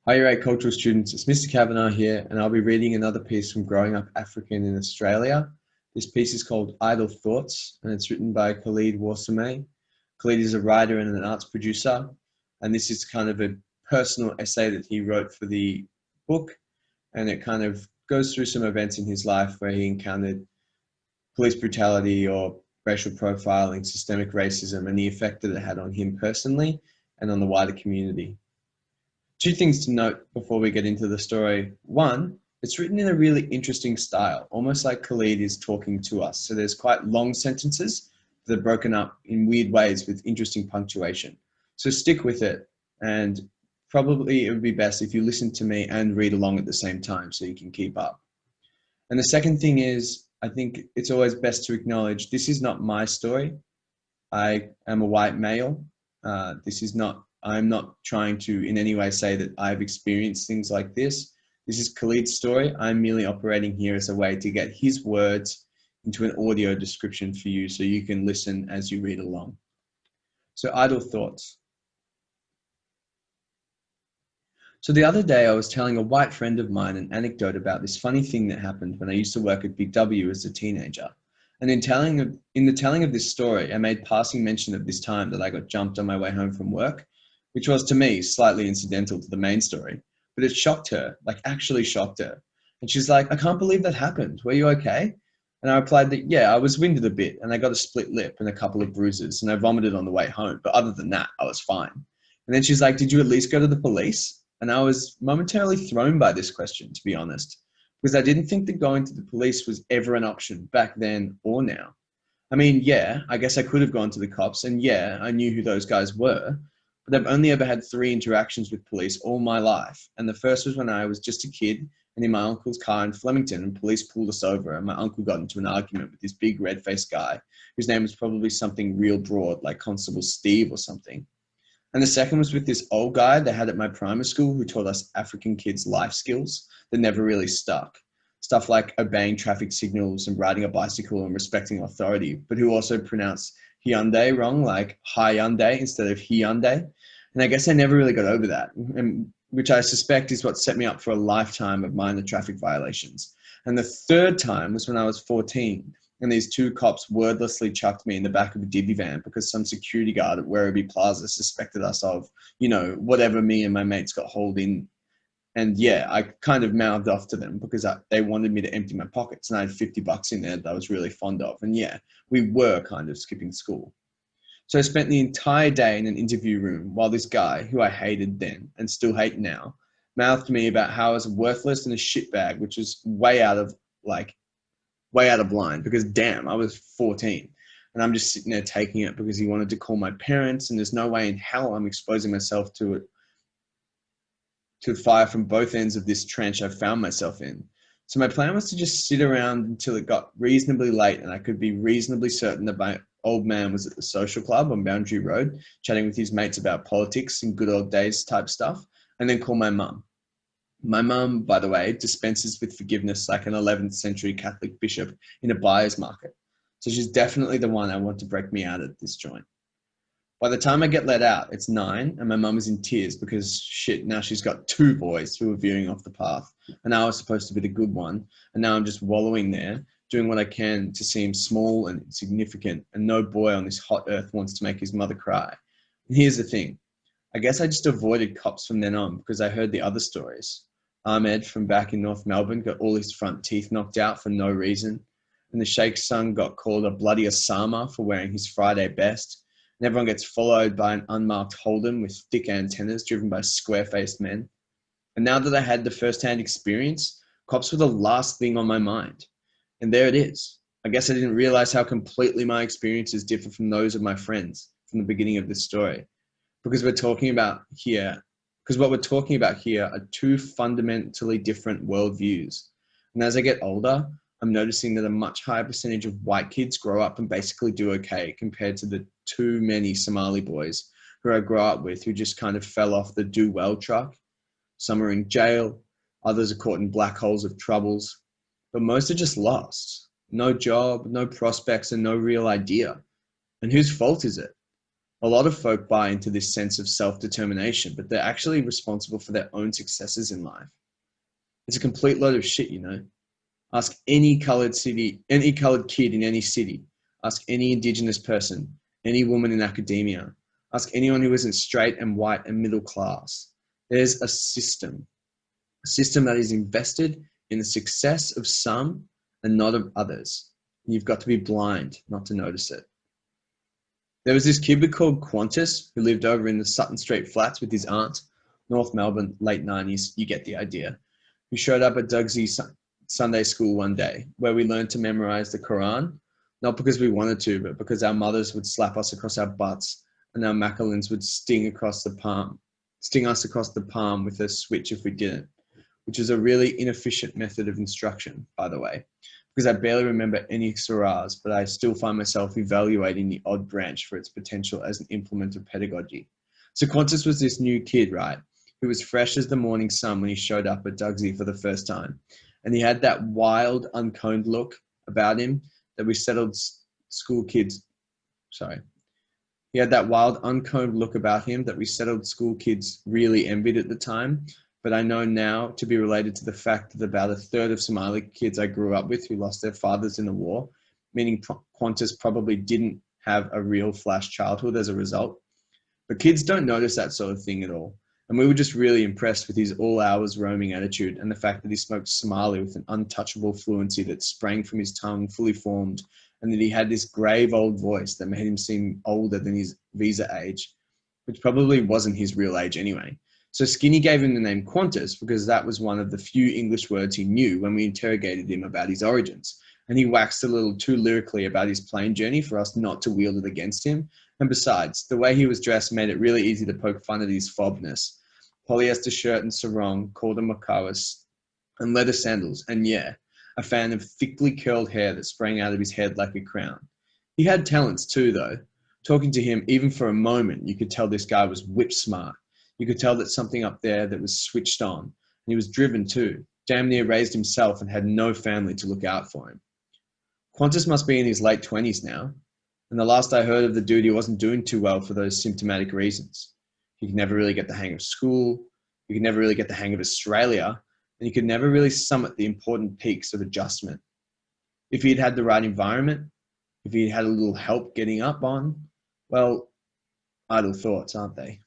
Hi, you right, cultural students. It's Mr. Kavanagh here, and I'll be reading another piece from Growing Up African in Australia. This piece is called Idle Thoughts, and it's written by Khalid Warsame. Khalid is a writer and an arts producer, and this is kind of a personal essay that he wrote for the book, and it kind of goes through some events in his life where he encountered police brutality or racial profiling, systemic racism, and the effect that it had on him personally and on the wider community. Two things to note before we get into the story. One, it's written in a really interesting style, almost like Khalid is talking to us. So there's quite long sentences that are broken up in weird ways with interesting punctuation. So stick with it, and probably it would be best if you listen to me and read along at the same time so you can keep up. And the second thing is, I think it's always best to acknowledge this is not my story. I am a white male. I'm not trying to in any way say that I've experienced things like this. This is Khalid's story. I'm merely operating here as a way to get his words into an audio description for you so you can listen as you read along. So, idle thoughts. So the other day I was telling a white friend of mine an anecdote about this funny thing that happened when I used to work at Big W as a teenager. And in the telling of this story, I made passing mention of this time that I got jumped on my way home from work, which was to me slightly incidental to the main story. But it shocked her, like actually shocked her. And she's like, "I can't believe that happened. Were you okay?" And I replied that, yeah, I was winded a bit and I got a split lip and a couple of bruises and I vomited on the way home. But other than that, I was fine. And then she's like, "Did you at least go to the police?" And I was momentarily thrown by this question, to be honest, because I didn't think that going to the police was ever an option back then or now. I mean, yeah, I guess I could have gone to the cops, and yeah, I knew who those guys were, but I've only ever had three interactions with police all my life. And the first was when I was just a kid and in my uncle's car in Flemington, and police pulled us over, and my uncle got into an argument with this big red faced guy whose name was probably something real broad, like Constable Steve or something. And the second was with this old guy they had at my primary school who taught us African kids life skills that never really stuck. Stuff like obeying traffic signals and riding a bicycle and respecting authority, but who also pronounced Hyundai wrong, like Hyundai instead of Hyundai. And I guess I never really got over that, and, which I suspect is what set me up for a lifetime of minor traffic violations. And the third time was when I was 14 and these two cops wordlessly chucked me in the back of a divvy van because some security guard at Werribee Plaza suspected us of, whatever me and my mates got hauled in. And yeah, I kind of mouthed off to them because they wanted me to empty my pockets, and I had $50 in there that I was really fond of. And yeah, we were kind of skipping school. So I spent the entire day in an interview room while this guy, who I hated then and still hate now, mouthed to me about how I was worthless and a shitbag, which was way out of line because damn, I was 14 and I'm just sitting there taking it because he wanted to call my parents, and there's no way in hell I'm exposing myself to it, to fire from both ends of this trench I found myself in. So my plan was to just sit around until it got reasonably late and I could be reasonably certain that my old man was at the social club on Boundary Road chatting with his mates about politics and good old days type stuff, and then call my mum. My mum, by the way, dispenses with forgiveness like an 11th century Catholic bishop in a buyer's market. So she's definitely the one I want to break me out at this joint. By the time I get let out, it's 9 and my mum is in tears because shit, now she's got two boys who are veering off the path. And I was supposed to be the good one. And now I'm just wallowing there, doing what I can to seem small and insignificant. And no boy on this hot earth wants to make his mother cry. And here's the thing. I guess I just avoided cops from then on because I heard the other stories. Ahmed from back in North Melbourne got all his front teeth knocked out for no reason. And the Sheikh's son got called a bloody Osama for wearing his Friday best. And everyone gets followed by an unmarked Holden with thick antennas driven by square-faced men. And now that I had the first-hand experience, cops were the last thing on my mind. And there it is. I guess I didn't realize how completely my experiences differ from those of my friends from the beginning of this story. Because what we're talking about here are two fundamentally different worldviews. And as I get older, I'm noticing that a much higher percentage of white kids grow up and basically do okay compared to the too many Somali boys who I grew up with who just kind of fell off the do well truck. Some are in jail, others are caught in black holes of troubles, but most are just lost. No job, no prospects, and no real idea. And whose fault is it? A lot of folk buy into this sense of self-determination, but they're actually responsible for their own successes in life. It's a complete load of shit, you know. Ask any coloured kid in any city. Ask any Indigenous person, any woman in academia. Ask anyone who isn't straight and white and middle class. There's a system that is invested in the success of some and not of others. You've got to be blind not to notice it. There was this kid we called Qantas who lived over in the Sutton Street flats with his aunt, North Melbourne, late 90s, you get the idea, who showed up at Dugsy's Sunday school one day where we learned to memorize the Quran, not because we wanted to, but because our mothers would slap us across our butts and our macalins would sting us across the palm with a switch if we didn't, which is a really inefficient method of instruction, by the way, because I barely remember any surahs, but I still find myself evaluating the odd branch for its potential as an implement of pedagogy. So Qantas was this new kid, right, who was fresh as the morning sun when he showed up at Dugsy for the first time. And he had that wild, uncombed look about him that we settled school kids, He had that wild, uncombed look about him that we settled school kids really envied at the time. But I know now to be related to the fact that about a third of Somali kids I grew up with who lost their fathers in the war, meaning Qantas probably didn't have a real flash childhood as a result. But kids don't notice that sort of thing at all. And we were just really impressed with his all hours roaming attitude and the fact that he spoke Somali with an untouchable fluency that sprang from his tongue fully formed, and that he had this grave old voice that made him seem older than his visa age, which probably wasn't his real age anyway. So Skinny gave him the name Qantas because that was one of the few English words he knew when we interrogated him about his origins. And he waxed a little too lyrically about his plane journey for us not to wield it against him. And besides, the way he was dressed made it really easy to poke fun at his fobness. Polyester shirt and sarong, called a makawas, and leather sandals, and yeah, a fan of thickly curled hair that sprang out of his head like a crown. He had talents too, though. Talking to him, even for a moment, you could tell this guy was whip smart. You could tell that something up there that was switched on. And he was driven too. Damn near raised himself and had no family to look out for him. Qantas must be in his late 20s now. And the last I heard of the dude, he wasn't doing too well for those symptomatic reasons. He could never really get the hang of school. He could never really get the hang of Australia. And he could never really summit the important peaks of adjustment. If he'd had the right environment, if he'd had a little help getting up on, well, idle thoughts, aren't they?